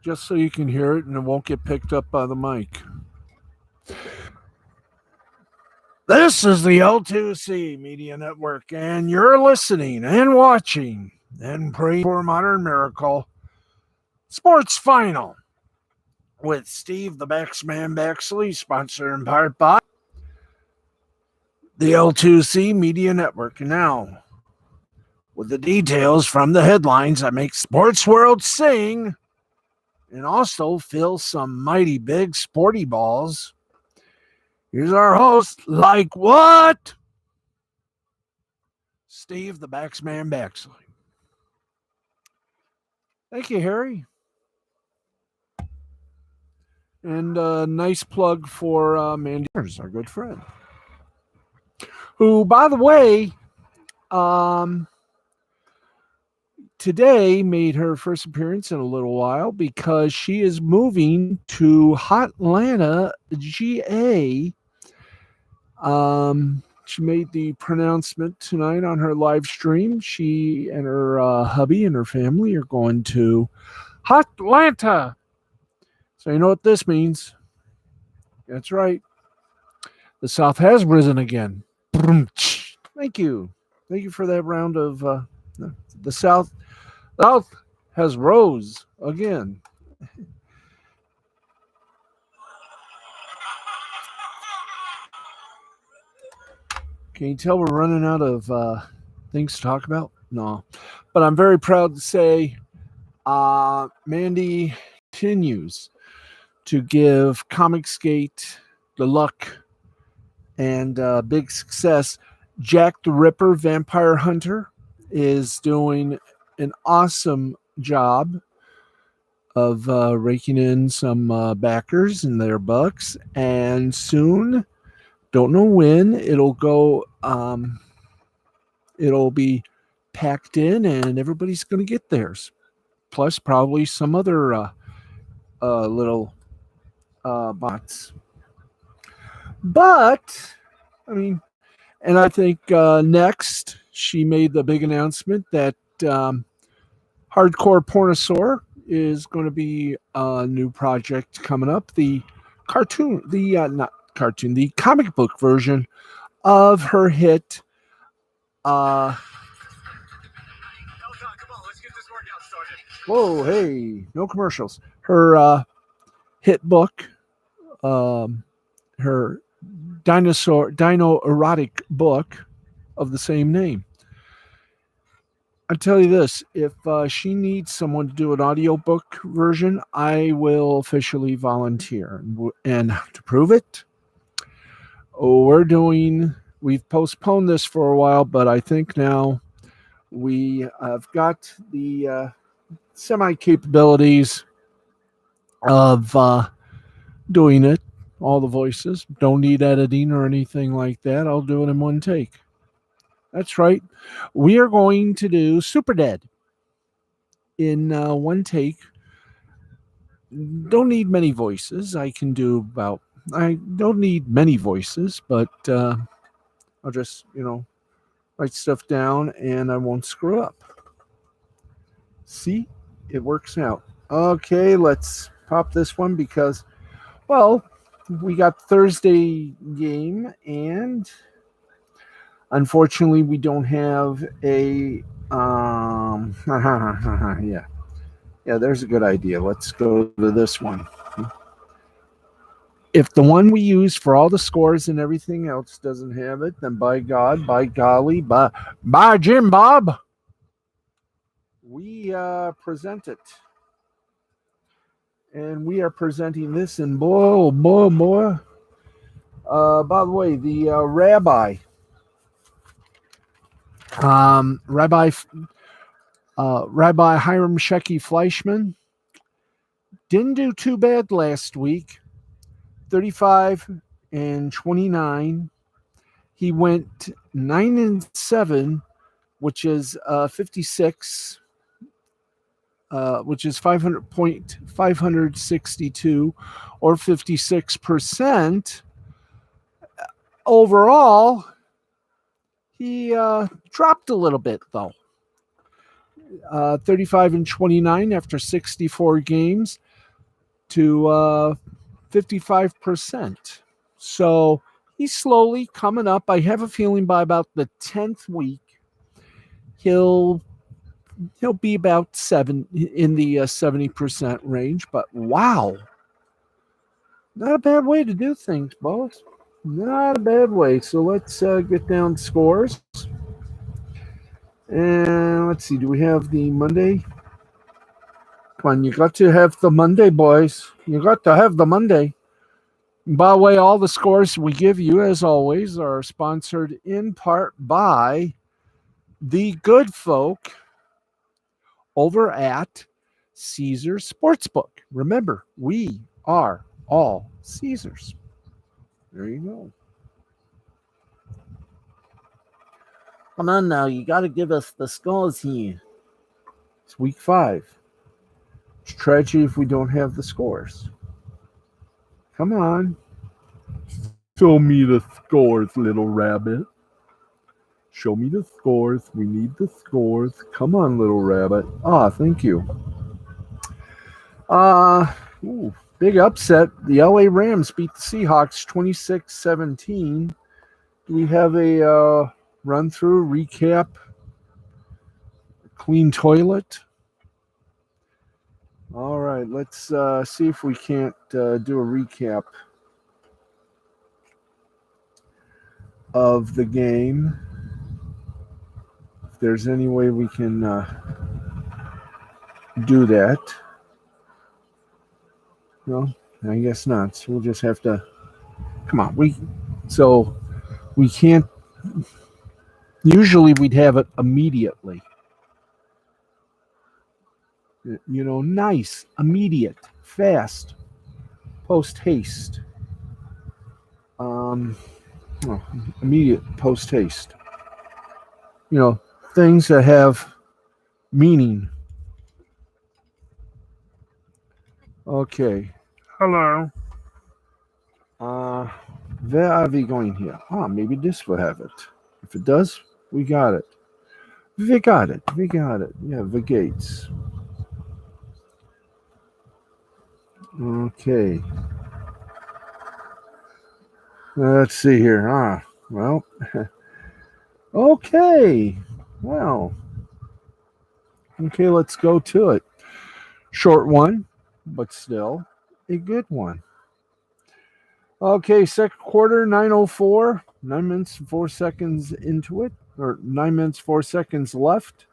just so you can hear it and it won't get picked up by the mic. This is the L2C Media Network, and you're listening and watching and praying for Modern Miracle Sports Final with Steve the Baxman Baxley, sponsored in part by the L2C Media Network. And now, with the details from the headlines that make sports world sing and also fill some mighty big sporty balls, here's our host, like what? Steve the Baxman Baxley. Thank you, Harry. And a nice plug for Mandy, our good friend, who, by the way, today made her first appearance in a little while because she is moving to Hotlanta, GA. She made the pronouncement tonight on her live stream. She and her hubby and her family are going to Hotlanta. So you know what this means. That's right. The South has risen again. Thank you. Thank you for that round of the South. South has rose again. Can you tell we're running out of things to talk about? No. But I'm very proud to say Mandy continues to give Comicsgate the luck and big success. Jack the Ripper, Vampire Hunter, is doing an awesome job of raking in some backers and their bucks. And soon, don't know when, it'll go, it'll be packed in and everybody's going to get theirs. Plus, probably some other little bots. But, I mean, and I think next she made the big announcement that Hardcore Pornosaur is going to be a new project coming up. The cartoon, the comic book version of her hit. Whoa, hey, no commercials. Her hit book, her dino erotic book of the same name. I tell you this, if she needs someone to do an audiobook version, I will officially volunteer. And to prove it, we've postponed this for a while, but I think now we have got the semi-capabilities of doing it. All the voices. Don't need editing or anything like that. I'll do it in one take. That's right. We are going to do Super Dead in one take. Don't need many voices. I don't need many voices, but I'll just, write stuff down and I won't screw up. See? It works out. Okay, let's pop this one because, well, we got Thursday game, and unfortunately, we don't have a. Yeah, there's a good idea. Let's go to this one. If the one we use for all the scores and everything else doesn't have it, then by God, by golly, by Jim Bob, we present it. And we are presenting this in boy. By the way, the Rabbi Hiram Shecky Fleischman didn't do too bad last week. 35-29. He went 9-7, which is 56. Which is 562 or 56%. Overall, he dropped a little bit, though. 35-29 after 64 games. to 55%. So he's slowly coming up. I have a feeling by about the 10th week, he'll be about in the 70% range. But wow, not a bad way to do things, boss. Not a bad way. So let's get down scores. And let's see, do we have the Monday? Come on, you got to have the Monday, boys. You got to have the Monday. By the way, all the scores we give you, as always, are sponsored in part by the good folk over at Caesars Sportsbook. Remember, we are all Caesars. There you go. Come on now, you got to give us the scores here. It's week 5. It's tragedy if we don't have the scores. Come on. Show me the scores, little rabbit. Show me the scores. We need the scores. Come on, little rabbit. Ah, thank you. Big upset. The LA Rams beat the Seahawks 26-17. Do we have a run-through, recap, clean toilet? All right, let's see if we can't do a recap of the game. If there's any way we can do that. No, I guess not. So we'll just have to. Come on, we can't. Usually we'd have it immediately. Nice, immediate, fast, post haste. Immediate post haste. Things that have meaning. Okay. Hello. Where are we going here? Maybe this will have it. If it does, we got it. We got it. Yeah, the gates. Okay. Let's see here. Well. Okay. Well. Okay, let's go to it. Short one, but still a good one. Okay, second quarter, 9:04. 9 minutes and 4 seconds into it, or 9 minutes, 4 seconds left.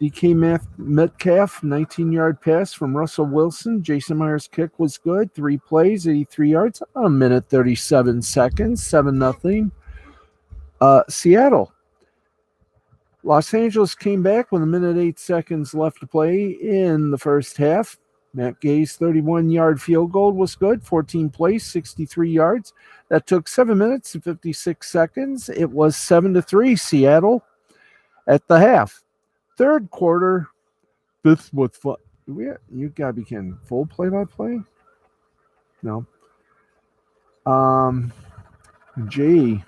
DK Metcalf, 19-yard pass from Russell Wilson. Jason Myers' kick was good. 3 plays, 83 yards, a minute, 37 seconds, 7-0. Seattle. Los Angeles came back with 1 minute, 8 seconds left to play in the first half. Matt Gay's 31-yard field goal was good. 14 plays, 63 yards. That took 7 minutes and 56 seconds. It was 7-3 Seattle at the half. Third quarter, this was fun. You gotta be kidding. Full play-by-play? No. Jay.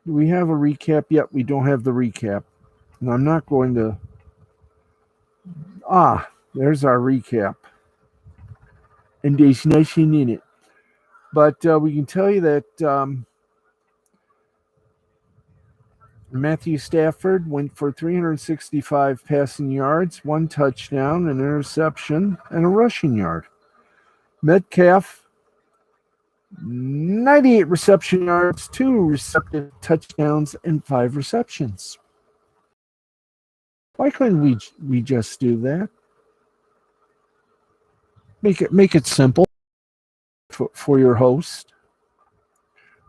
Do we have a recap yet? We don't have the recap. And I'm not going to. There's our recap. And there's nothing in it. But we can tell you that Matthew Stafford went for 365 passing yards, 1 touchdown, an interception, and a rushing yard. Metcalf, 98 reception yards, 2 receptive touchdowns, and 5 receptions. Why couldn't we just do that? Make it simple for your host.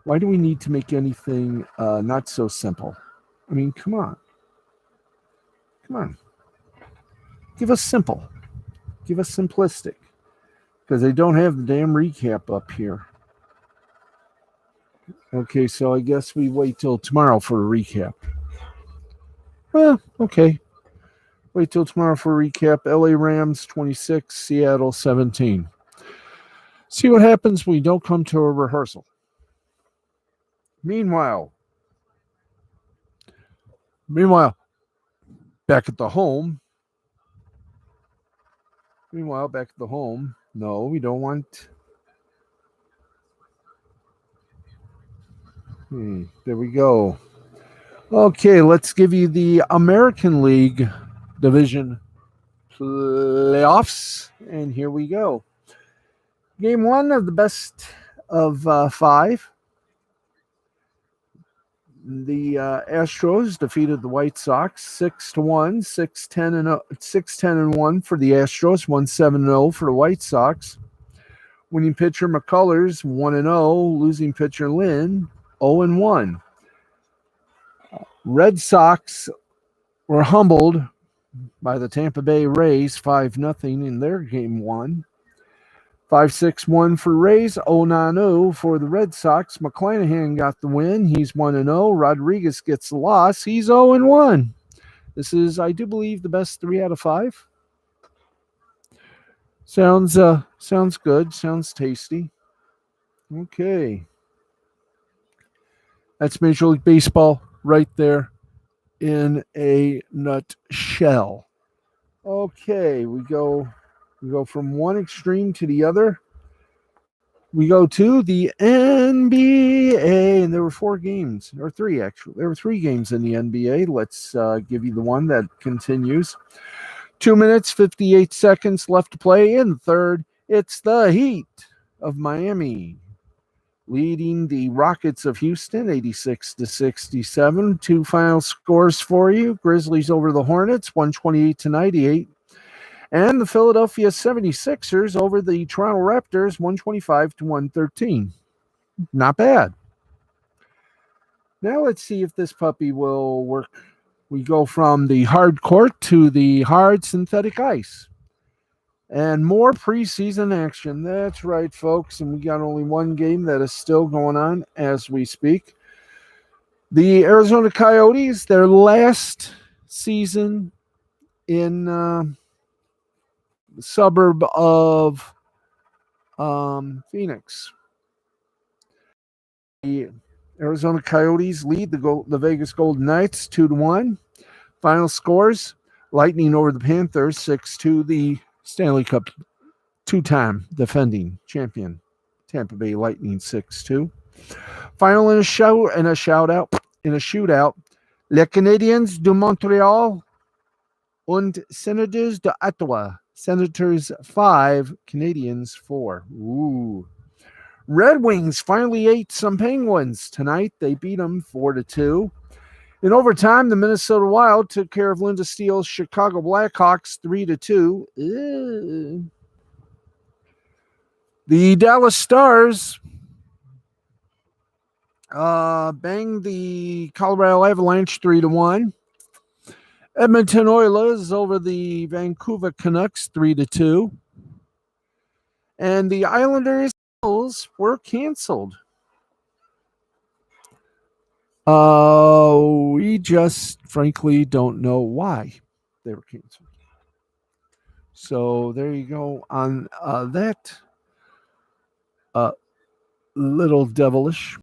Why do we need to make anything not so simple? I mean, come on. Give us simple. Give us simplistic. Because they don't have the damn recap up here. Okay, so I guess we wait till tomorrow for a recap. Okay. Wait till tomorrow for a recap. LA Rams 26, Seattle 17. See what happens when we don't come to a rehearsal. Meanwhile, back at the home, Meanwhile, back at the home. No, we don't want. There we go. Okay, let's give you the American League Division playoffs. And here we go. Game one of the best of 5. The Astros defeated the White Sox 6-1, 6-10-1 for the Astros, 1-7-0 for the White Sox. Winning pitcher McCullers 1-0, losing pitcher Lynn 0-1. Red Sox were humbled by the Tampa Bay Rays 5-0 in their game one. 5-6-1 for Rays, 0-9-0 for the Red Sox. McClanahan got the win. He's 1-0. Rodriguez gets the loss. He's 0-1. This is, I do believe, the best 3 out of 5. Sounds good. Sounds tasty. Okay. That's Major League Baseball right there in a nutshell. Okay, we go from one extreme to the other. We go to the NBA, and there were 4 games, or 3 actually. There were 3 games in the NBA. Let's give you the one that continues. 2 minutes, 58 seconds left to play in the third. It's the Heat of Miami leading the Rockets of Houston 86-67. 2 final scores for you. Grizzlies over the Hornets 128-98. And the Philadelphia 76ers over the Toronto Raptors 125-113. Not bad. Now let's see if this puppy will work. We go from the hard court to the hard synthetic ice. And more preseason action. That's right, folks. And we got only one game that is still going on as we speak. The Arizona Coyotes, their last season in the suburb of Phoenix. The Arizona Coyotes lead the Vegas Golden Knights 2-1. Final scores: Lightning over the Panthers 6-2. The Stanley Cup 2-time defending champion Tampa Bay Lightning 6-2. Final in a shootout. Les Canadiens de Montreal und Senators de Ottawa. Senators 5, Canadians 4. Ooh. Red Wings finally ate some Penguins tonight. They beat them 4-2. In overtime, the Minnesota Wild took care of Linda Steele's Chicago Blackhawks 3-2. The Dallas Stars banged the Colorado Avalanche 3-1. Edmonton Oilers over the Vancouver Canucks 3-2. And the Islanders were canceled. We just frankly don't know why they were canceled. So there you go on that little devilish.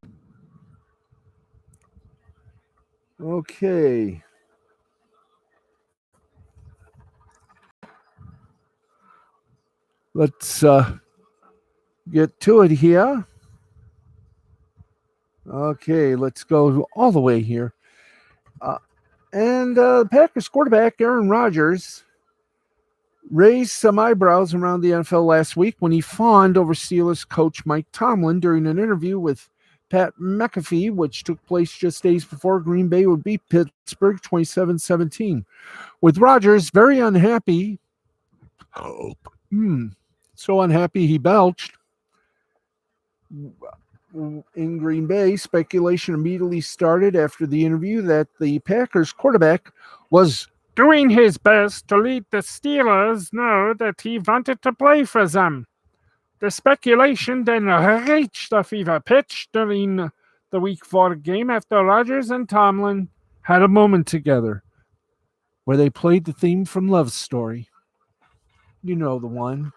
Okay. Let's get to it here. Okay, let's go all the way here. And the Packers quarterback, Aaron Rodgers, raised some eyebrows around the NFL last week when he fawned over Steelers coach Mike Tomlin during an interview with Pat McAfee, which took place just days before Green Bay would beat Pittsburgh 27-17. With Rodgers very unhappy, so unhappy he belched. In Green Bay, speculation immediately started after the interview that the Packers quarterback was doing his best to let the Steelers know that he wanted to play for them. The speculation then reached a fever pitch during the Week 4 game after Rodgers and Tomlin had a moment together where they played the theme from Love Story. You know the one.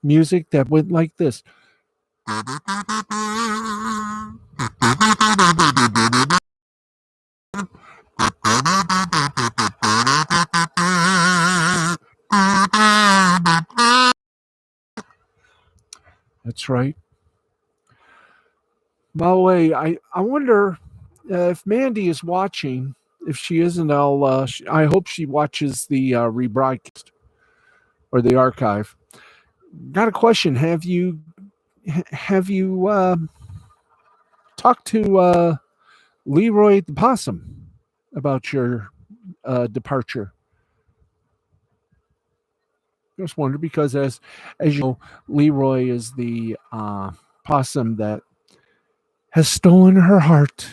Music that went like this. That's right. By the way, I wonder if Mandy is watching. If she isn't, I hope she watches the rebroadcast or the archive. Got a question. Have you talked to Leroy the possum about your departure? Just wonder because as you know, Leroy is the possum that has stolen her heart,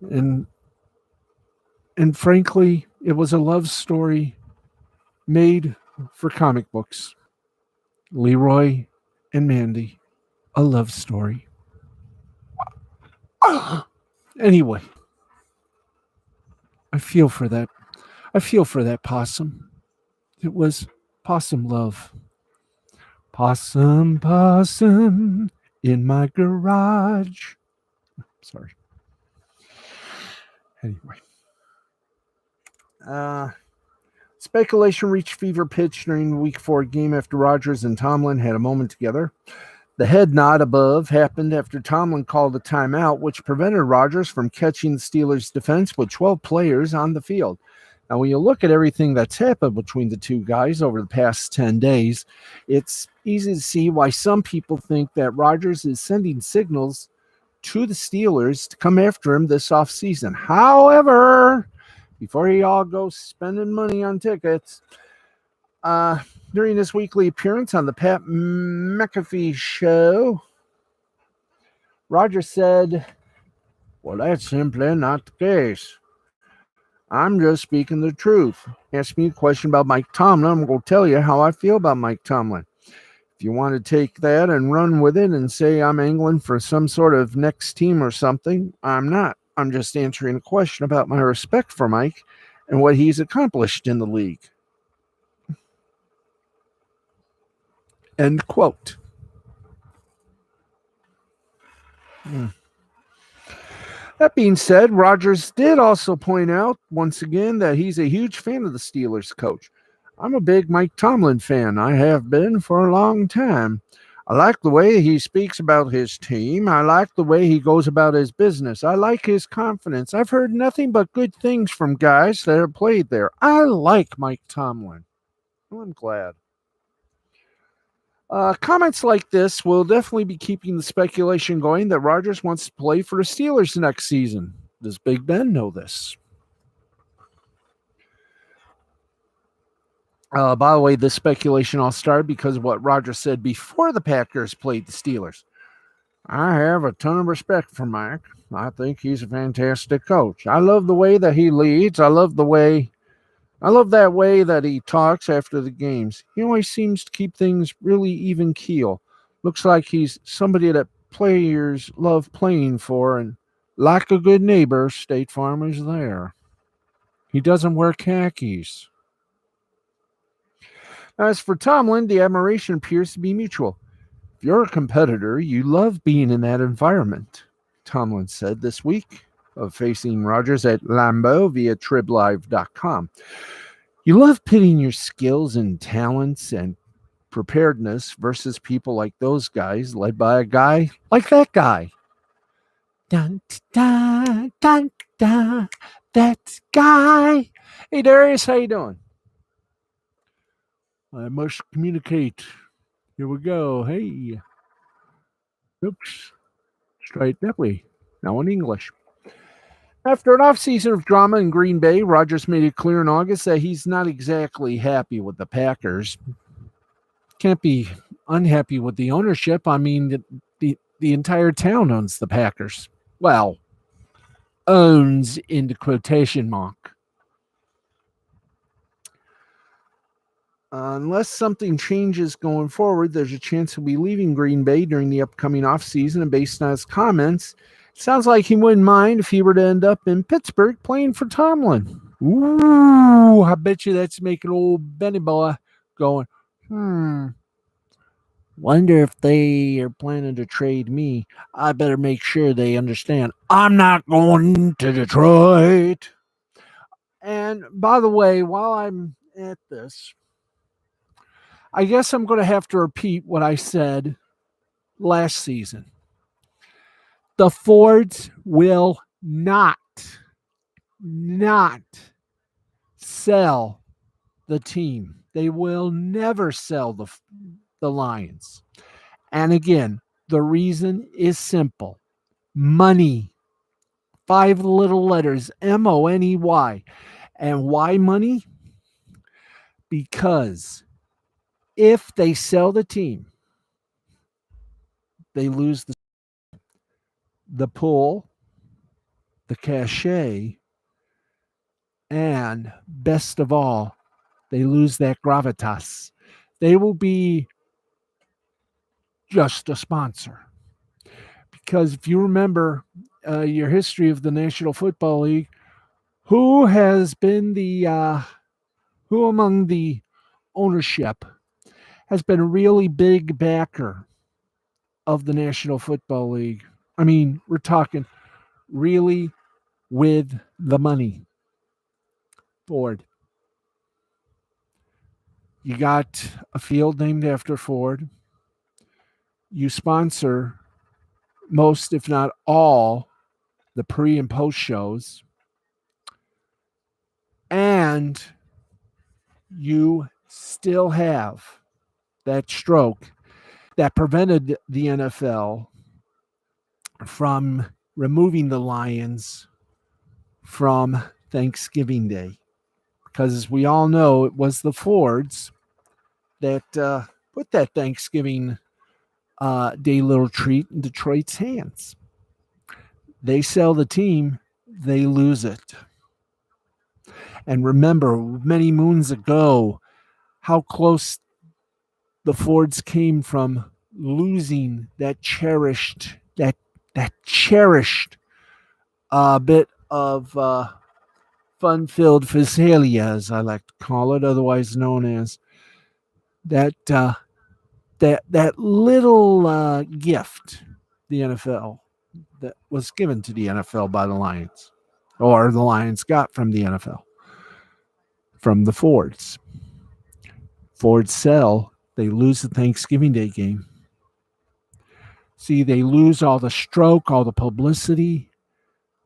and frankly, it was a love story made for comic books. Leroy and Mandy, a love story. Anyway, I feel for that. I feel for that possum. It was possum love. Possum, possum in my garage. Sorry. Anyway. Speculation reached fever pitch during the Week 4 game after Rodgers and Tomlin had a moment together. The head nod above happened after Tomlin called a timeout, which prevented Rodgers from catching the Steelers' defense with 12 players on the field. Now, when you look at everything that's happened between the two guys over the past 10 days, it's easy to see why some people think that Rodgers is sending signals to the Steelers to come after him this offseason. However, before he all goes spending money on tickets, during his weekly appearance on the Pat McAfee show, Rodgers said, "Well, that's simply not the case. I'm just speaking the truth. Ask me a question about Mike Tomlin, I'm going to tell you how I feel about Mike Tomlin. If you want to take that and run with it and say I'm angling for some sort of next team or something, I'm not. I'm just answering a question about my respect for Mike and what he's accomplished in the league." End quote. That being said, Rodgers did also point out once again that he's a huge fan of the Steelers coach. "I'm a big Mike Tomlin fan. I have been for a long time. I like the way he speaks about his team. I like the way he goes about his business. I like his confidence. I've heard nothing but good things from guys that have played there. I like Mike Tomlin." Well, I'm glad. Comments like this will definitely be keeping the speculation going that Rodgers wants to play for the Steelers next season. Does Big Ben know this? By the way, this speculation all started because of what Rodgers said before the Packers played the Steelers. "I have a ton of respect for Mike. I think he's a fantastic coach. I love the way that he leads. I love that way that he talks after the games. He always seems to keep things really even keel. Looks like he's somebody that players love playing for, and like a good neighbor, State Farm is there. He doesn't wear khakis." As for Tomlin, the admiration appears to be mutual. "If you're a competitor, you love being in that environment," Tomlin said this week of facing Rodgers at Lambeau via TribLive.com. "You love pitting your skills and talents and preparedness versus people like those guys, led by a guy like that guy. Dun, dun, dun, dun, that guy." Hey, Darius, how you doing? I must communicate. Here we go. Hey. Oops. Straight that way. Now in English. After an offseason of drama in Green Bay, Rodgers made it clear in August that he's not exactly happy with the Packers. Can't be unhappy with the ownership. I mean, the entire town owns the Packers. Well, owns in the quotation mark. Unless something changes going forward, there's a chance he'll be leaving Green Bay during the upcoming offseason, and based on his comments, it sounds like he wouldn't mind if he were to end up in Pittsburgh playing for Tomlin. Ooh, I bet you that's making old Benny Boy going, wonder if they are planning to trade me. I better make sure they understand I'm not going to Detroit. And by the way, while I'm at this, I guess I'm going to have to repeat what I said last season. The Fords will not sell the team. They will never sell the Lions. And again, the reason is simple. Money. 5 little letters, MONEY. And why money? Because if they sell the team, they lose the pull, the cachet, and best of all, they lose that gravitas. They will be just a sponsor. Because if you remember your history of the National Football League, who has been who among the ownership has been a really big backer of the National Football League? I mean, we're talking really with the money. Ford. You got a field named after Ford. You sponsor most, if not all, the pre and post shows. And you still have that stroke that prevented the NFL from removing the Lions from Thanksgiving Day. Because as we all know, it was the Fords that put that Thanksgiving Day little treat in Detroit's hands. They sell the team, they lose it. And remember, many moons ago, how close the Fords came from losing that cherished bit of fun-filled physalia, as I like to call it, otherwise known as that little gift, the NFL, that was given to the NFL by the Lions, or the Lions got from the NFL, from the Fords. Fords sell, they lose the Thanksgiving Day game. See, they lose all the stroke, all the publicity.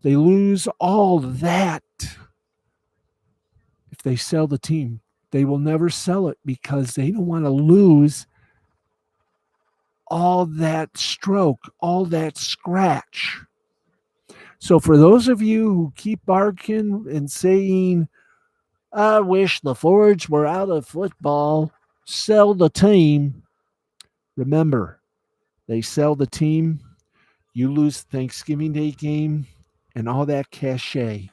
They lose all that. If they sell the team, they will never sell it because they don't want to lose all that stroke, all that scratch. So for those of you who keep barking and saying, I wish the Fords were out of football, sell the team, remember, they sell the team, you lose the Thanksgiving Day game and all that cachet.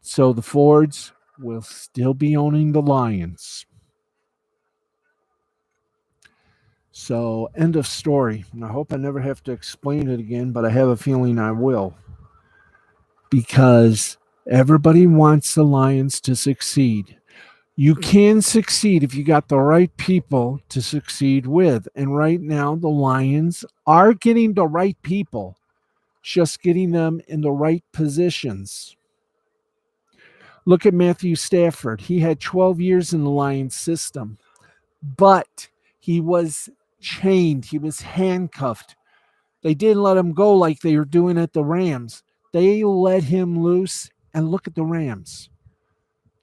So the Fords will still be owning the Lions. So, end of story. And I hope I never have to explain it again, but I have a feeling I will. Because everybody wants the Lions to succeed. You can succeed if you got the right people to succeed with. And right now, the Lions are getting the right people, just getting them in the right positions. Look at Matthew Stafford. He had 12 years in the Lions system, but he was chained. He was handcuffed. They didn't let him go like they were doing at the Rams. They let him loose, and look at the Rams.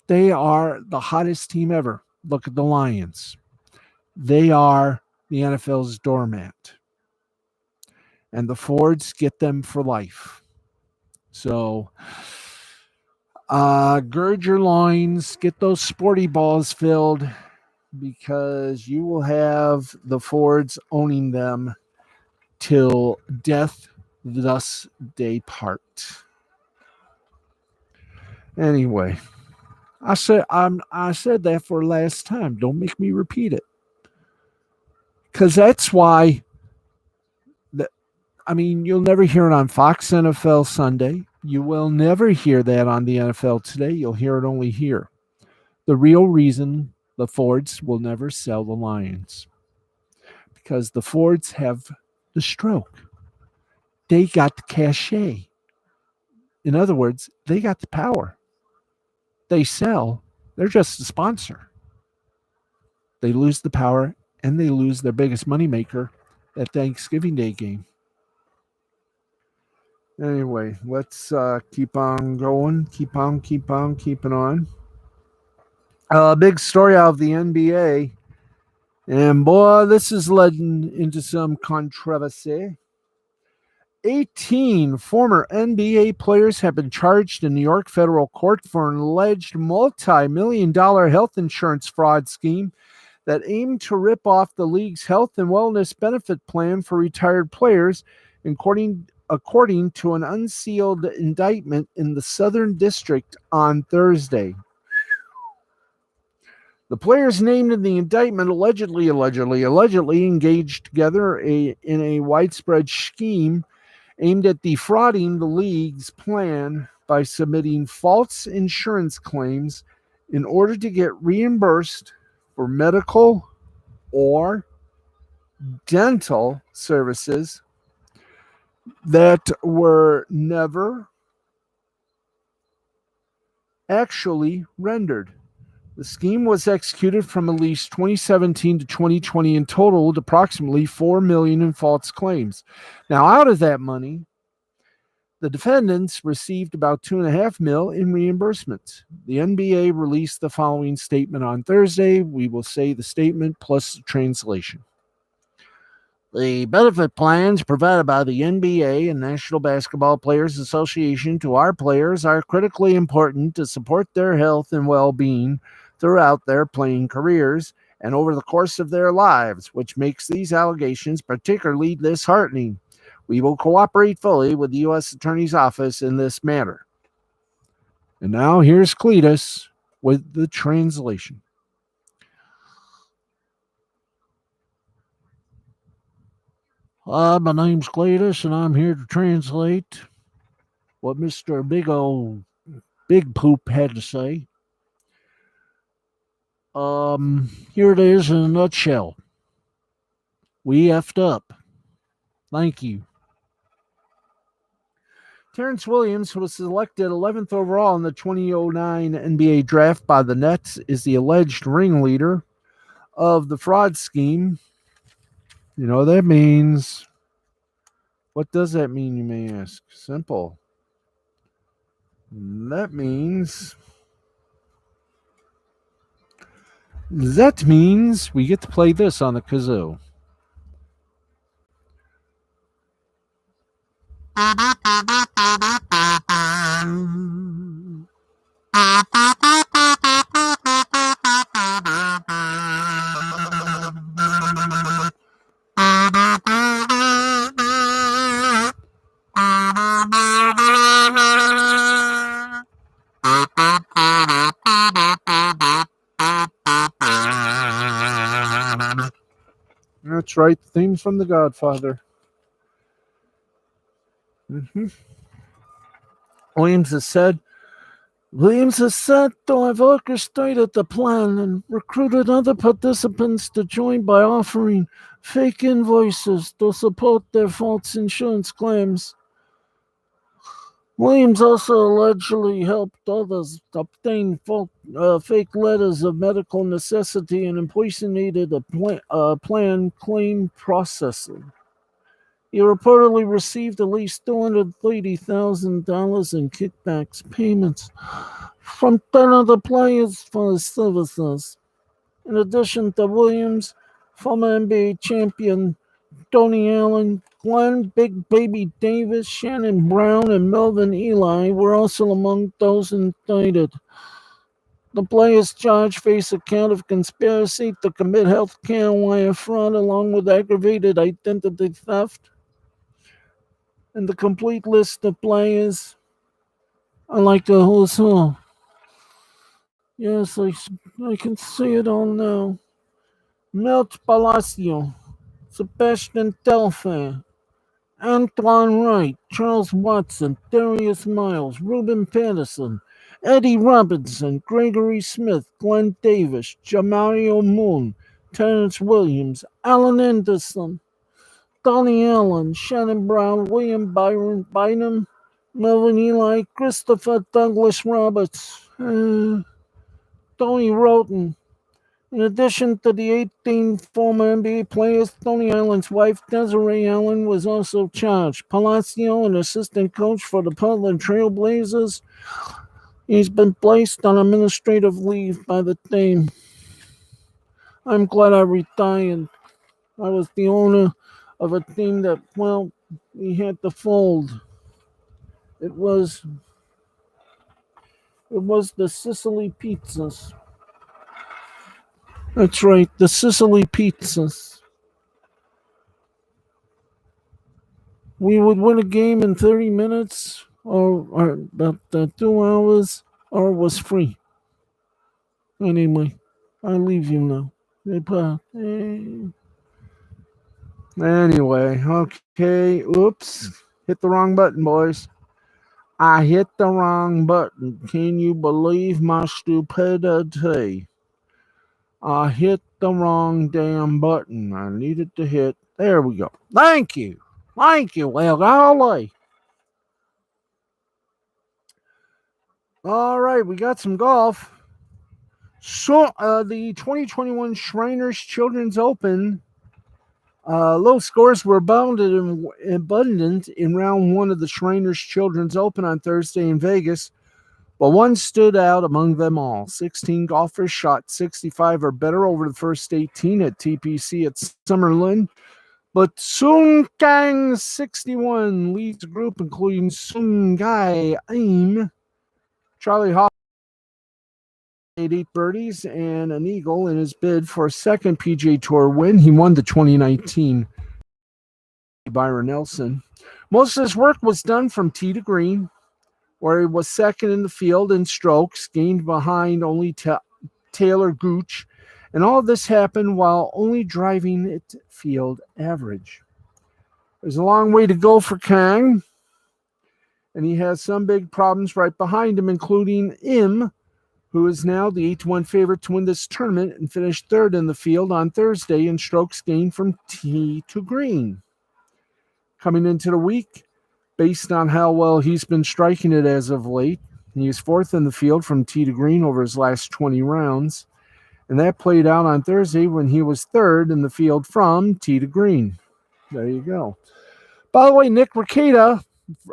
They are the hottest team ever. Look at the Lions. They are the NFL's doormat. And the Fords get them for life. So, gird your loins, get those sporty balls filled, because you will have the Fords owning them till death thus they part. Anyway, I said that for last time. Don't make me repeat it, because that's why. You'll never hear it on Fox NFL Sunday. You will never hear that on the NFL Today. You'll hear it only here. The real reason the Fords will never sell the Lions, because the Fords have the stroke. They got the cachet. In other words, they got the power. They sell. They're just a sponsor. they lose the power, and they lose their biggest moneymaker, that Thanksgiving Day game. Anyway, let's keep on going. Keeping on. Big story out of the NBA. And boy, this is leading into some controversy. 18 former NBA players have been charged in New York federal court for an alleged multi-million-dollar health insurance fraud scheme that aimed to rip off the league's health and wellness benefit plan for retired players, according to an unsealed indictment in the Southern District on Thursday. The players named in the indictment allegedly engaged together in a widespread scheme aimed at defrauding the league's plan by submitting false insurance claims in order to get reimbursed for medical or dental services that were never actually rendered. The scheme was executed from at least 2017 to 2020 and totaled approximately $4 million in false claims. Now, out of that money, the defendants received about $2.5 million in reimbursements. The NBA released the following statement on Thursday. We will say the statement plus the translation. The benefit plans provided by the NBA and National Basketball Players Association to our players are critically important to support their health and well-being throughout their playing careers and over the course of their lives, which makes these allegations particularly disheartening. We will cooperate fully with the U.S. Attorney's Office in this matter. And now here's Cletus with the translation. My name's Cletus, and I'm here to translate what Mr. Big Poop had to say. Here it is in a nutshell. We effed up. Thank you. Terence Williams, who was selected 11th overall in the 2009 NBA draft by the Nets, is the alleged ringleader of the fraud scheme. You know what that means. What does that mean, you may ask? Simple. That means we get to play this on the kazoo. That's right, the theme from The Godfather. Williams has said to have orchestrated the plan and recruited other participants to join by offering fake invoices to support their false insurance claims. Williams also allegedly helped others obtain fake letters of medical necessity and impersonated a plan claim processor. He reportedly received at least $230,000 in kickbacks payments from 10 other players for his services. In addition to Williams, former NBA champion Tony Allen, Glenn Big Baby Davis, Shannon Brown, and Melvin Ely were also among those indicted. The players charged face a count of conspiracy to commit health care wire fraud along with aggravated identity theft. And the complete list of players, I like the who's who. Yes, I can see it all now. Milt Palacio, Sebastian Telfair, Antoine Wright, Charles Watson, Darius Miles, Ruben Patterson, Eddie Robinson, Gregory Smith, Glenn Davis, Jamario Moon, Terence Williams, Alan Anderson, Donnie Allen, Shannon Brown, William Bynum, Melvin Ely, Christopher Douglas Roberts, Tony Roten, In addition to the 18 former NBA players, Tony Allen's wife, Desiree Allen, was also charged. Palacio, an assistant coach for the Portland Trail Blazers, he's been placed on administrative leave by the team. I'm glad I retired. I was the owner of a team that, well, we had to fold. It was the Sicily Pizzas. That's right, the Sicily Pizzas. We would win a game in 30 minutes or about 2 hours, or it was free. Anyway, I leave you now. Anyway, okay. Oops. Hit the wrong button, boys. I hit the wrong button. Can you believe my stupidity? I hit the wrong damn button. I needed to hit. There we go. Thank you. Thank you, well, golly. All right, we got some golf. So, the 2021 Shriners Children's Open, low scores were abundant in round one of the Shriners Children's Open on Thursday in Vegas, but one stood out among them all. 16 golfers shot 65 or better over the first 18 at TPC at Summerlin, but Sung Kang 61 leads the group, including Sung Gai Aim, Charlie Hawk, 8 birdies and an eagle in his bid for a second PGA Tour win. He won the 2019 Byron Nelson. Most of his work was done from tee to green, where he was second in the field in strokes, gained behind only Taylor Gooch, and all of this happened while only driving at field average. There's a long way to go for Kang, and he has some big problems right behind him, including Im, who is now the 8-1 favorite to win this tournament and finished third in the field on Thursday in strokes gained from tee to green. Coming into the week, based on how well he's been striking it as of late, he is fourth in the field from tee to green over his last 20 rounds, and that played out on Thursday when he was third in the field from tee to green. There you go. By the way, Nick Rekieta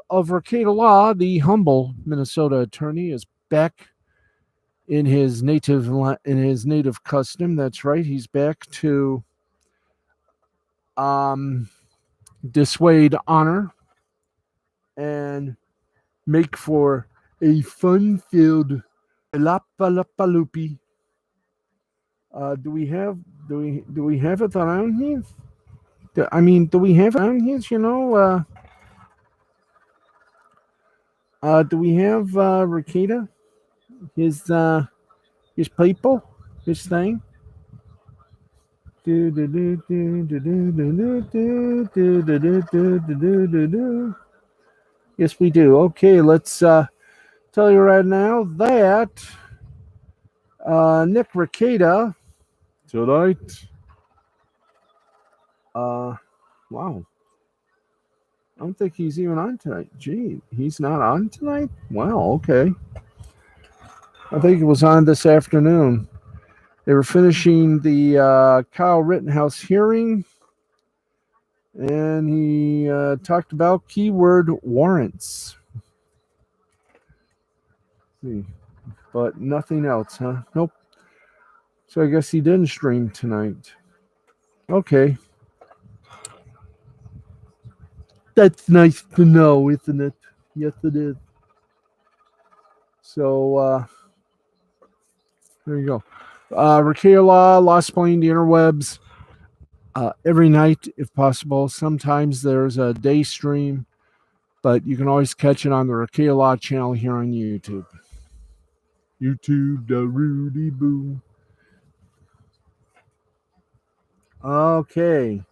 of Rekieta Law, the humble Minnesota attorney, is back in his native custom. That's right. He's back to dissuade honor and make for a fun-filled Lapaloopy. Do we have it around here? Do we have it around here? You know, do we have Rekieta? His people, his thing. Yes, we do. Okay, let's tell you right now that Nick Rekieta tonight. Wow. I don't think he's even on tonight. Gee, he's not on tonight? Wow, okay. I think it was on this afternoon. They were finishing the Kyle Rittenhouse hearing, and he talked about keyword warrants. But nothing else, huh? Nope. So I guess he didn't stream tonight. Okay. That's nice to know, isn't it? Yes, it is. So, there you go. Raquel lost playing the interwebs every night if possible. Sometimes there's a day stream, but you can always catch it on the Raquel channel here on YouTube. YouTube, the Rudy Boo. Okay.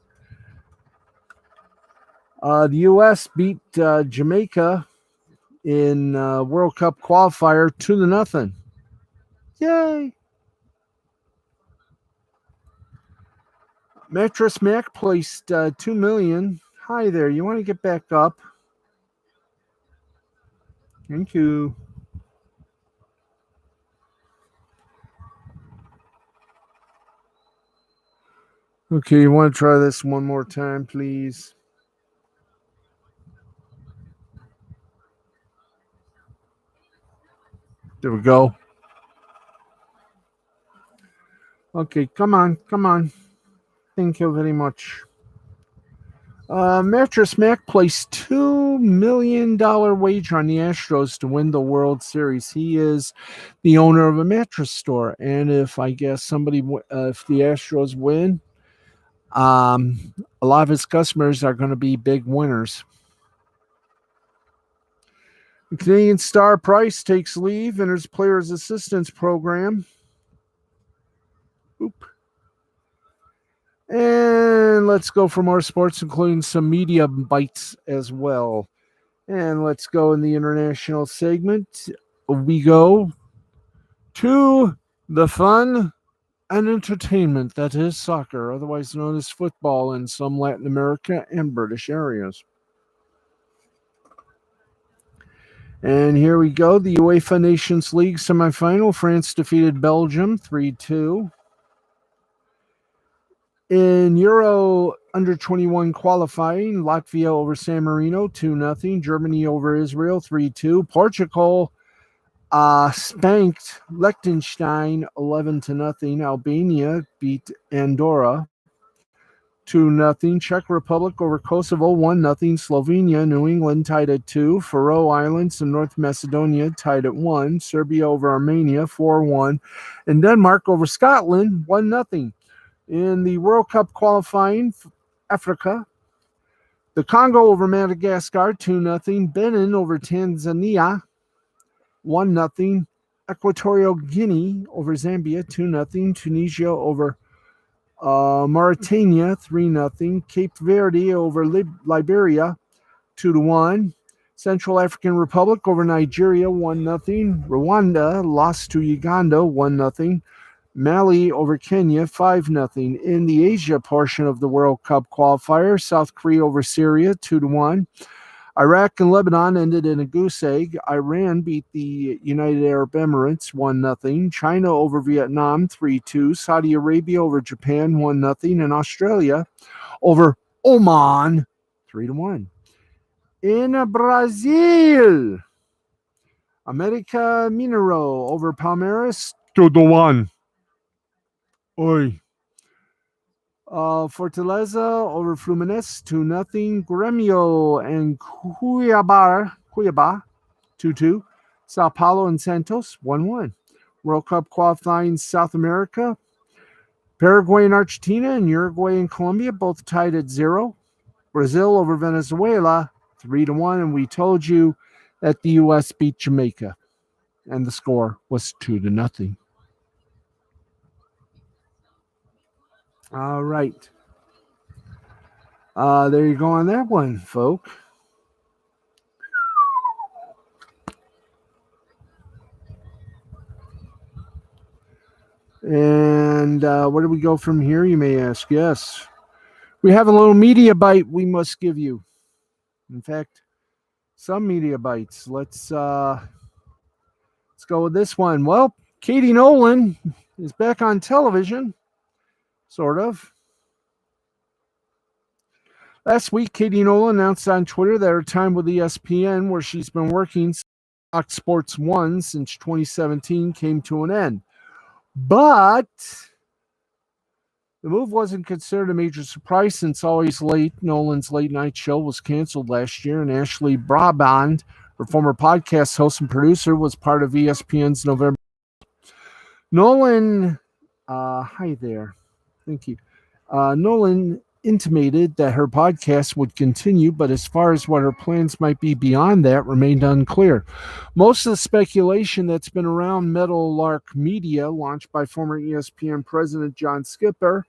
The U.S. beat Jamaica in World Cup qualifier 2-0. Yay! Mattress Mac placed $2 million. Hi there. You want to get back up? Thank you. Okay, you want to try this one more time, please? There we go. Okay, come on, come on. Thank you very much. Mattress Mac placed $2 million wager on the Astros to win the World Series. He is the owner of a mattress store, and if I guess if the Astros win, a lot of his customers are going to be big winners. The Canadian star Price takes leave, enters Players Assistance Program. Oop. And let's go for more sports, including some media bites as well. And let's go in the international segment. We go to the fun and entertainment that is soccer, otherwise known as football in some Latin America and British areas. And here we go. The UEFA Nations League semifinal. France defeated Belgium 3-2. In Euro under 21 qualifying, Latvia over San Marino 2-0. Germany over Israel 3-2. Portugal spanked Liechtenstein 11-0. Albania beat Andorra 2-0. Czech Republic over Kosovo 1-0. Slovenia, New England tied at 2. Faroe Islands and North Macedonia tied at 1. Serbia over Armenia 4-1. And Denmark over Scotland 1-0. In the World Cup qualifying, Africa, the Congo over Madagascar 2-0. Benin over Tanzania 1-0. Equatorial Guinea over Zambia 2-0. Tunisia over Mauritania 3-0. Cape Verde over Liberia 2-1. Central African Republic over Nigeria 1-0. Rwanda lost to Uganda 1-0. Mali over Kenya 5-0. In the Asia portion of the World Cup qualifier, South Korea over Syria 2-1. Iraq and Lebanon ended in a goose egg. Iran beat the United Arab Emirates 1-0. China over Vietnam 3-2. Saudi Arabia over Japan 1-0. And Australia over Oman 3-1. In Brazil, America Mineiro over Palmeiras 2-1. Oi. Fortaleza over Fluminense 2-0. Grêmio and Cuiabá 2-2. Sao Paulo and Santos 1-1. World Cup qualifying South America. Paraguay and Argentina and Uruguay and Colombia both tied at 0. Brazil over Venezuela 3-1. And we told you that the U.S. beat Jamaica. And the score was 2-0. All right. There you go on that one, folk. And where do we go from here, you may ask? Yes. We have a little media bite we must give you. In fact, some media bites. Let's go with this one. Well, Katie Nolan is back on television. Sort of. Last week, Katie Nolan announced on Twitter that her time with ESPN, where she's been working Fox Sports 1 since 2017, came to an end. But the move wasn't considered a major surprise since Always Late, Nolan's late night show, was canceled last year, and Ashley Brabant, her former podcast host and producer, was part of ESPN's November. Nolan, hi there. Thank you. Nolan intimated that her podcast would continue, but as far as what her plans might be beyond that remained unclear. Most of the speculation that's been around Meadowlark Media, launched by former ESPN president John Skipper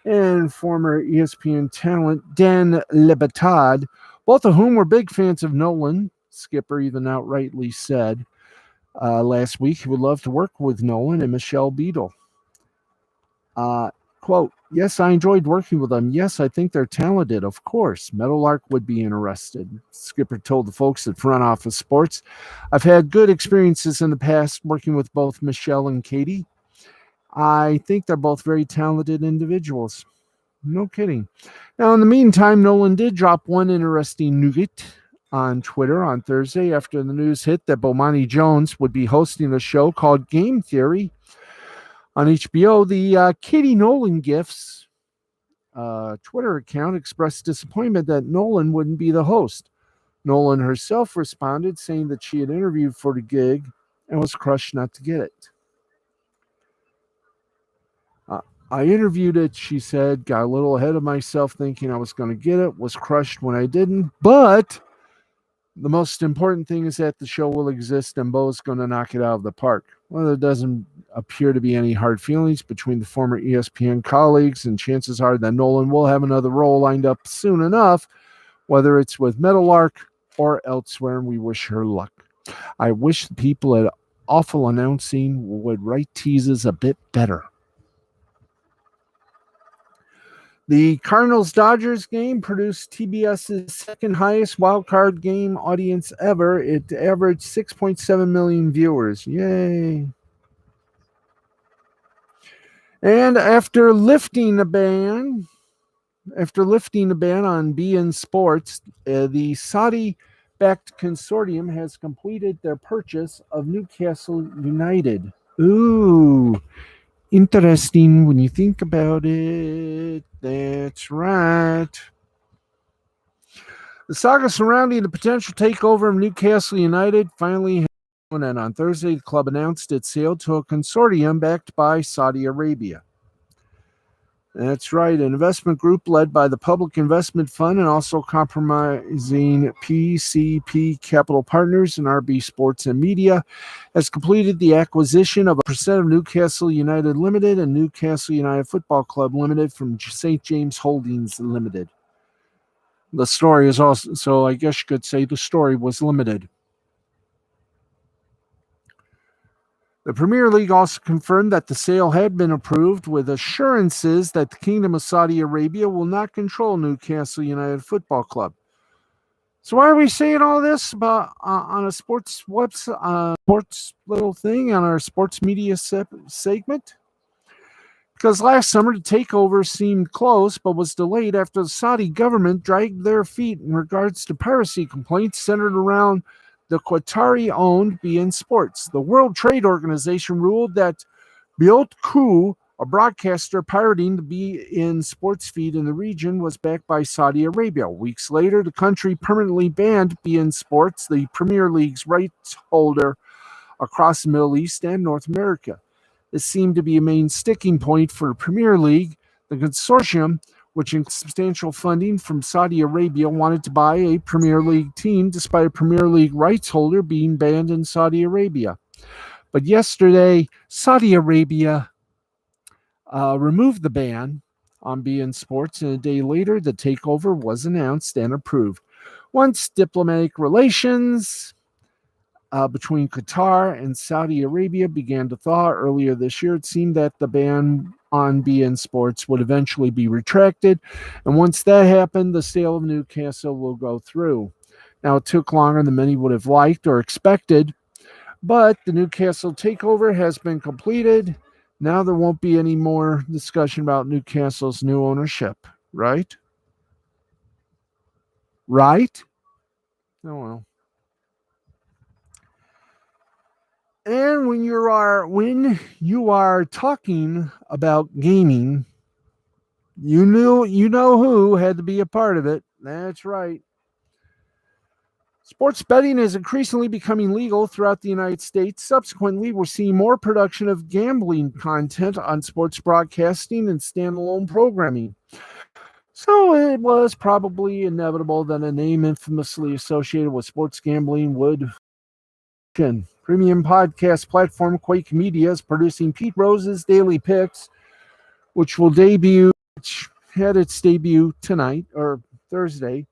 and former ESPN talent Dan Le Batard, both of whom were big fans of Nolan. Skipper even outrightly said last week he would love to work with Nolan and Michelle Beadle. Quote, yes, I enjoyed working with them. Yes, I think they're talented. Of course, Meadowlark would be interested. Skipper told the folks at Front Office Sports, I've had good experiences in the past working with both Michelle and Katie. I think they're both very talented individuals. No kidding. Now, in the meantime, Nolan did drop one interesting nugget on Twitter on Thursday after the news hit that Bomani Jones would be hosting a show called Game Theory on HBO. The Katie Nolan Gifts Twitter account expressed disappointment that Nolan wouldn't be the host. Nolan herself responded, saying that she had interviewed for the gig and was crushed not to get it. I interviewed it, she said, got a little ahead of myself thinking I was going to get it, was crushed when I didn't, but the most important thing is that the show will exist and Bo's going to knock it out of the park. Well, there doesn't appear to be any hard feelings between the former ESPN colleagues, and chances are that Nolan will have another role lined up soon enough, whether it's with Meadowlark or elsewhere, and we wish her luck. I wish the people at Awful Announcing would write teases a bit better. The Cardinals-Dodgers game produced TBS's second highest wildcard game audience ever. It averaged 6.7 million viewers. Yay. And after lifting a ban on beIN Sports, the Saudi-backed consortium has completed their purchase of Newcastle United. Ooh. Interesting when you think about it. That's right. The saga surrounding the potential takeover of Newcastle United finally happened, and on Thursday, the club announced its sale to a consortium backed by Saudi Arabia. That's right, an investment group led by the Public Investment Fund and also compromising PCP Capital Partners and RB Sports and Media has completed the acquisition of a percent of Newcastle United Limited and Newcastle United Football Club Limited from St. James Holdings Limited. The story is also, so I guess you could say the story was limited. The Premier League also confirmed that the sale had been approved with assurances that the Kingdom of Saudi Arabia will not control Newcastle United Football Club. So why are we saying all this about on a sports website, sports little thing on our sports media segment? Because last summer the takeover seemed close but was delayed after the Saudi government dragged their feet in regards to piracy complaints centered around the Qatari-owned beIN Sports. The World Trade Organization ruled that Beotku, a broadcaster pirating the beIN Sports feed in the region, was backed by Saudi Arabia. Weeks later, the country permanently banned beIN Sports, the Premier League's rights holder across the Middle East and North America. This seemed to be a main sticking point for the Premier League. The consortium, which includes substantial funding from Saudi Arabia, wanted to buy a Premier League team despite a Premier League rights holder being banned in Saudi Arabia. But yesterday, Saudi Arabia removed the ban on beIN Sports, and a day later, the takeover was announced and approved. Once diplomatic relations between Qatar and Saudi Arabia began to thaw earlier this year, it seemed that the ban on beIN Sports would eventually be retracted, and once that happened, the sale of Newcastle will go through. Now, it took longer than many would have liked or expected, but the Newcastle takeover has been completed. Now there won't be any more discussion about Newcastle's new ownership, right? Right? Oh, well. And when you are talking about gaming, you know who had to be a part of it. That's right. Sports betting is increasingly becoming legal throughout the United States. Subsequently, we're seeing more production of gambling content on sports broadcasting and standalone programming. So it was probably inevitable that a name infamously associated with sports gambling would. Premium podcast platform Quake Media is producing Pete Rose's Daily Picks, which had its debut tonight or Thursday.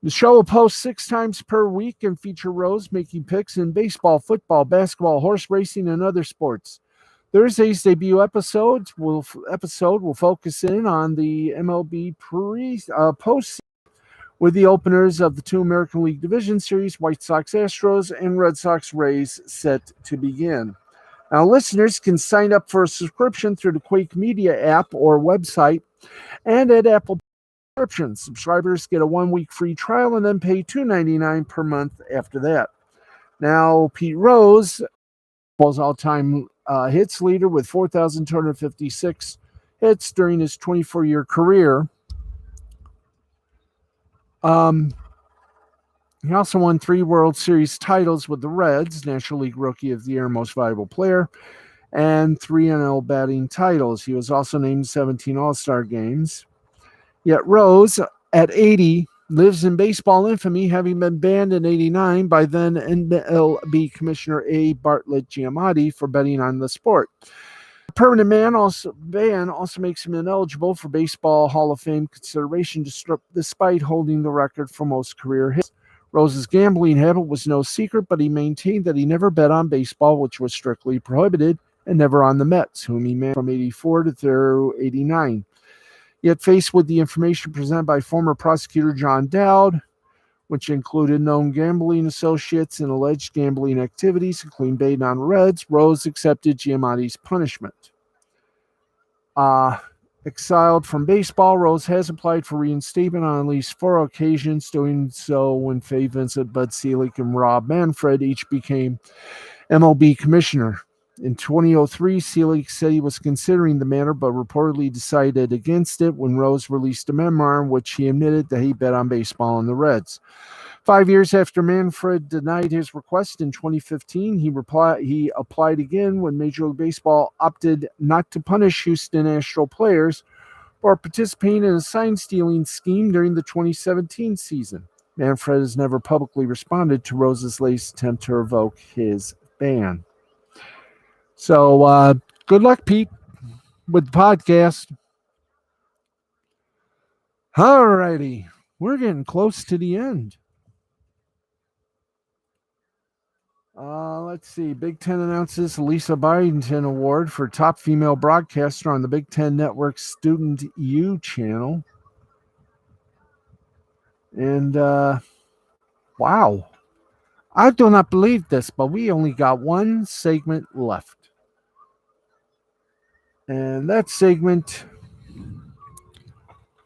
The show will post 6 times per week and feature Rose making picks in baseball, football, basketball, horse racing, and other sports. Thursday's debut episode will focus in on the MLB postseason, with the openers of the 2 American League Division Series, White Sox Astros and Red Sox Rays, set to begin. Now, listeners can sign up for a subscription through the Quake Media app or website and at Apple subscriptions. Subscribers get a 1-week free trial and then pay $2.99 per month after that. Now, Pete Rose was all-time hits leader with 4,256 hits during his 24-year career. He also won 3 World Series titles with the Reds, National League Rookie of the Year, Most Valuable Player, and 3 NL batting titles. He was also named 17 All-Star games. Yet Rose, at 80, lives in baseball infamy, having been banned in 89 by then MLB Commissioner A. Bartlett Giamatti for betting on the sport. The permanent ban also makes him ineligible for Baseball Hall of Fame consideration, despite holding the record for most career hits. Rose's gambling habit was no secret, but he maintained that he never bet on baseball, which was strictly prohibited, and never on the Mets, whom he managed from 84 to 89. Yet faced with the information presented by former prosecutor John Dowd, which included known gambling associates and alleged gambling activities, including betting on Reds, Rose accepted Giamatti's punishment. Exiled from baseball, Rose has applied for reinstatement on at least 4 occasions, doing so when Fay Vincent, Bud Selig, and Rob Manfred each became MLB commissioner. In 2003, Selig said he was considering the matter, but reportedly decided against it when Rose released a memoir in which he admitted that he bet on baseball and the Reds. 5 years after Manfred denied his request in 2015, he applied again when Major League Baseball opted not to punish Houston Astros players for participating in a sign-stealing scheme during the 2017 season. Manfred has never publicly responded to Rose's latest attempt to revoke his ban. So, good luck, Pete, with the podcast. All righty. We're getting close to the end. Let's see. Big Ten announces the Lisa Byington Award for top female broadcaster on the Big Ten Network Student U channel. And, wow. I do not believe this, but we only got one segment left. And that segment,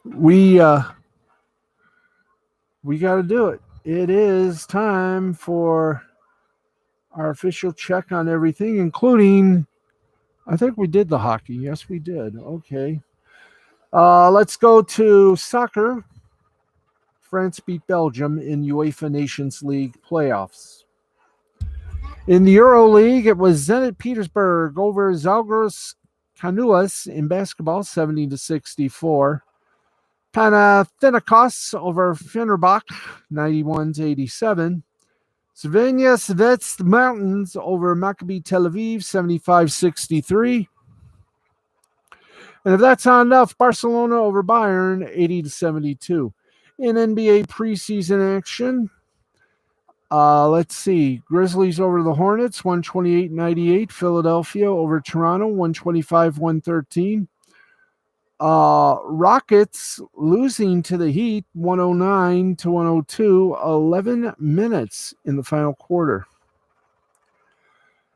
we got to do it. It is time for our official check on everything, including, I think we did the hockey. Yes, we did. Okay. Let's go to soccer. France beat Belgium in UEFA Nations League playoffs. In the Euro League, it was Zenit Petersburg over Zalgiris Kaunas in basketball, 70-64. Panathinaikos over Fenerbahce, 91-87. Slovenia Svets Mountains over Maccabi Tel Aviv, 75-63. And if that's not enough, Barcelona over Bayern, 80-72. In NBA preseason action, let's see. Grizzlies over the Hornets, 128-98. Philadelphia over Toronto, 125-113. Rockets losing to the Heat, 109-102, 11 minutes in the final quarter.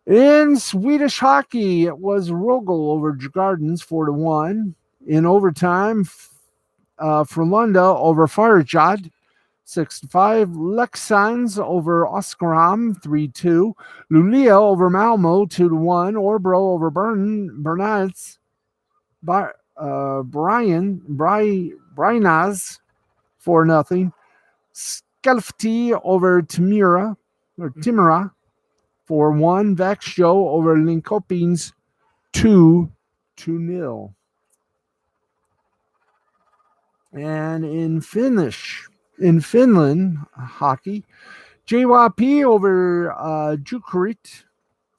In Swedish hockey, it was Rögle over Gardens, 4-1. In overtime, Frölunda over Färjestad, 6-5. Leksands over Oskarshamn, 3-2. Luleå over Malmo, 2-1. Örebro over Brynäs, Brynäs, 4-0. Skellefteå over Timrå, 4-1. Växjö over Linköpings, 2-0. And in Finland hockey, JYP over Jukurit,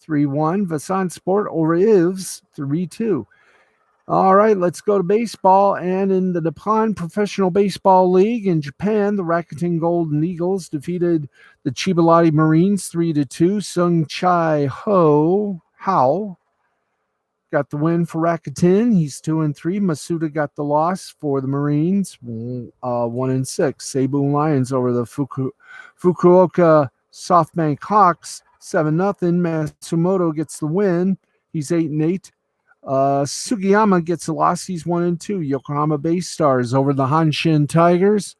3-1. Vasan Sport over Ilves, 3-2. All right, let's go to baseball. And in the Nippon Professional Baseball League in Japan, the Rakuten Golden Eagles defeated the Chiba Marines 3-2. Sung Chai Hao got the win for Rakuten. He's 2-3. Masuda got the loss for the Marines, 1-6. Seibu Lions over the Fukuoka SoftBank Hawks, 7-0. Matsumoto gets the win. He's 8-8. Sugiyama gets the loss. He's 1-2. Yokohama Bay Stars over the Hanshin Tigers.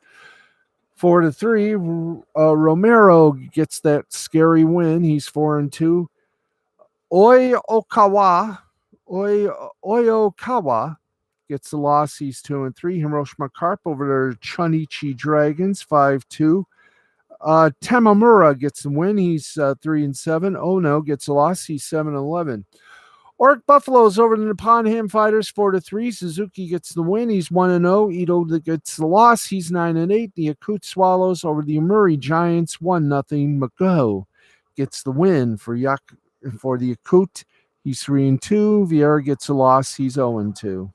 4-3. Romero gets that scary win. He's 4-2. Oikawa gets the loss. He's 2-3. Hiroshima Carp over their Chunichi Dragons, 5-2. Tamamura gets the win. He's 3-7. Ono gets the loss. He's 7-11. Oric Buffaloes over the Nippon Ham Fighters, 4-3. Suzuki gets the win. He's 1-0. Ito gets the loss. He's 9-8. The Akut Swallows over the Amuri Giants, 1-0. Mago gets the win for the Akut. He's 3-2. Vieira gets a loss. He's 0-2.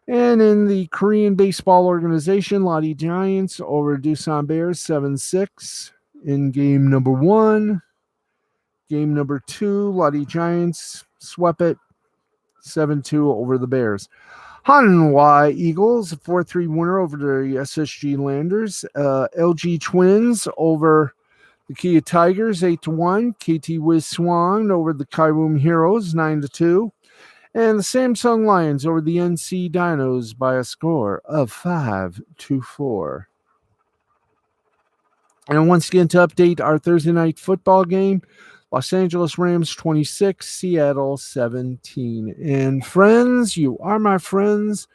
And in the Korean Baseball Organization, Lottie Giants over Doosan Bears, 7-6 in game number 1. Game number 2, Lottie Giants swept it, 7-2 over the Bears. Hanwha Eagles, a 4-3 winner over the SSG Landers. LG Twins over the Kia Tigers, 8-1. KT Wiz Swan over the Kaiwoom Heroes, 9-2. And the Samsung Lions over the NC Dinos by a score of 5-4. And once again, to update our Thursday night football game, Los Angeles Rams 26, Seattle 17. And friends, you are my friends.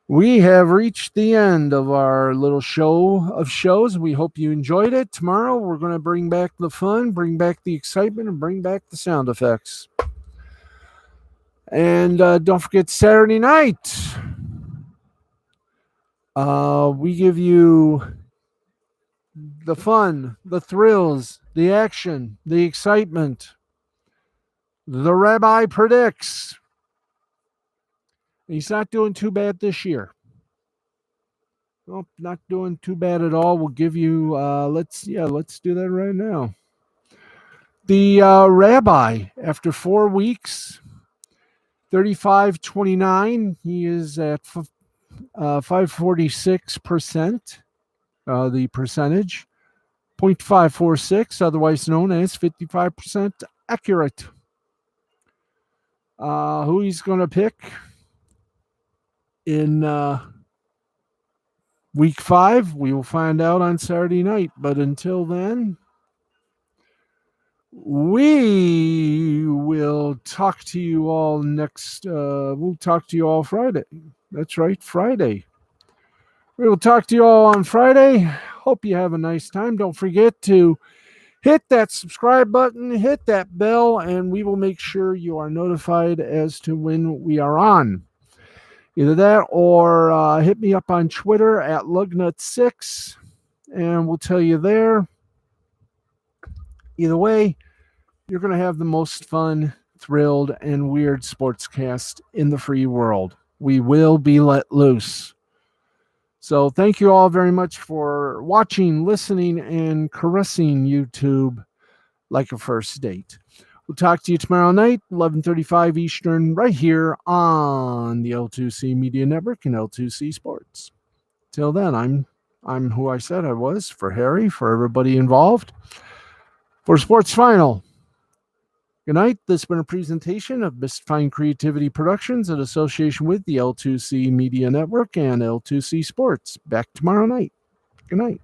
We have reached the end of our little show of shows. We hope you enjoyed it. Tomorrow, we're going to bring back the fun, bring back the excitement, and bring back the sound effects. And don't forget Saturday night. We give you the fun, the thrills, the action, the excitement. The Rabbi predicts. He's not doing too bad this year. Nope, not doing too bad at all. We'll give you, let's do that right now. The Rabbi, after 4 weeks, 35-29, he is at 546%, the percentage. 0.546, otherwise known as 55% accurate. Who he's going to pick in week 5, we will find out on Saturday night. But until then, we will talk to you all we'll talk to you all Friday. That's right, Friday. We will talk to you all on Friday. Hope you have a nice time. Don't forget to hit that subscribe button, hit that bell, and we will make sure you are notified as to when we are on. Either that or hit me up on Twitter at Lugnut6, and we'll tell you there. Either way, you're going to have the most fun, thrilled, and weird sportscast in the free world. We will be let loose. So thank you all very much for watching, listening, and caressing YouTube like a first date. We'll talk to you tomorrow night, 11:35 Eastern, right here on the L2C Media Network and L2C Sports. Till then, I'm who I said I was, for Harry, for everybody involved, for Sports Final. Good night. This has been a presentation of Best Fine Creativity Productions in association with the L2C Media Network and L2C Sports. Back tomorrow night. Good night.